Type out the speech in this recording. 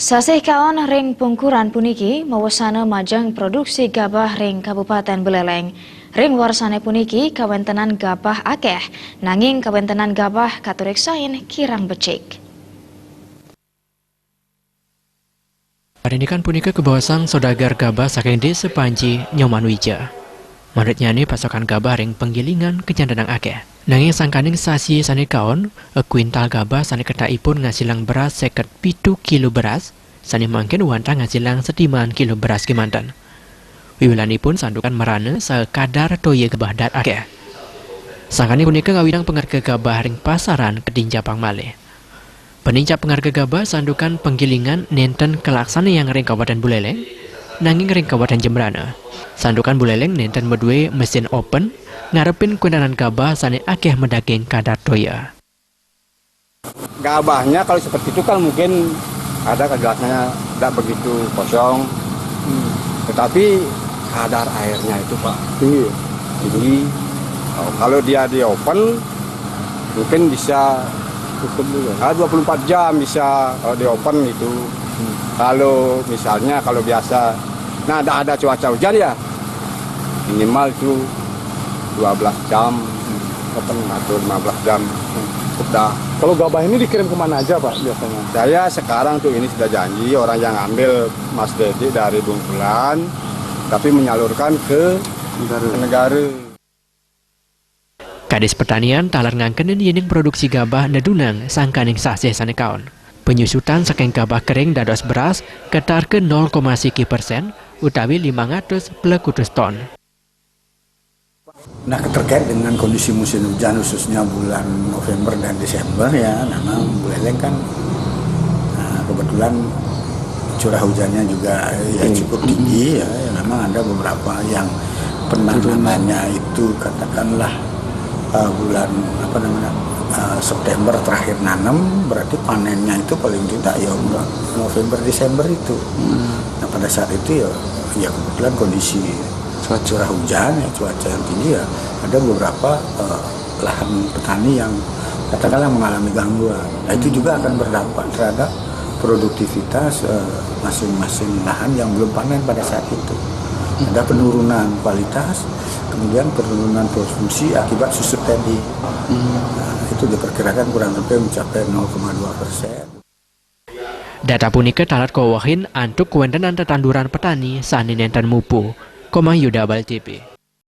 Sasih kaon ring pungkuran puniki mawasana majang produksi gabah ring Kabupaten Buleleng. Ring warsane puniki kawentenan gabah akeh, nanging kawentenan gabah katuriksain kirang becik. Parindikan punika kebawasang saudagar gabah saking Desa Panji Nyoman Wija. Menurutnya ini pasokan gabah ring penggilingan kejandanang akeh. Nanging sangkaning sasi sane kaon, kuintal gabah sane ketaipun ngasilang beras 57 kilo beras, sane mangkin wantang ngasilang setiman kilo beras kemantan. Wiwilanipun sandukan merana sekadar toye gabah dat akeh. Sangkani punika ngawidang pengarga gabah ring pasaran kedinjapang malih. Peninjak pengarga gabah sandukan penggilingan nenten kelaksana yang ring Kabupaten Buleleng, nanging ring Kabupaten Jembrana. Sandukan Buleleng nenten medue mesin open, ngarepin kundanan gabah sane akeh mendaging kadar toya. Gabahnya kalau seperti itu kan mungkin ada gelasnya tidak begitu kosong, tetapi kadar airnya itu Pak tinggi. Kalau dia di open mungkin bisa 24 jam bisa kalau di open itu. Kalau misalnya kalau biasa, nah ada cuaca hujan ya minimal itu 12 jam, open atau 15 jam. Sudah. Kalau gabah ini dikirim kemana aja Pak biasanya? Saya sekarang tuh ini sudah janji orang yang ambil Mas Dedi dari Bungkulan, tapi menyalurkan ke negara. Kadis Pertanian talar ngangkenin yening produksi gabah nedunang sangkaning sasih sane kaon. Penyusutan saking gabah kering dados beras ketar ke 0,1% utawi 500 plekutus ton. Nah, terkait dengan kondisi musim hujan khususnya bulan November dan Desember ya, memang Buleleng kan kebetulan curah hujannya juga ya cukup tinggi ya, memang ada beberapa yang penanganannya itu katakanlah bulan September terakhir nanam, berarti panennya itu paling tidak ya November Desember itu. Nah pada saat itu ya kebetulan kondisi curah hujan ya, cuaca yang tinggi ya, ada beberapa lahan petani yang katakanlah mengalami gangguan. Nah itu juga akan berdampak terhadap produktivitas masing-masing lahan yang belum panen pada saat itu. Ada penurunan kualitas, kemudian penurunan produksi akibat susut tadi. Nah, itu diperkirakan kurang lebih mencapai 0,2%. Data punika talat kawahin antuk kewentenan tetanduran petani sani nenten mupu. Komang Yuda Bal TV.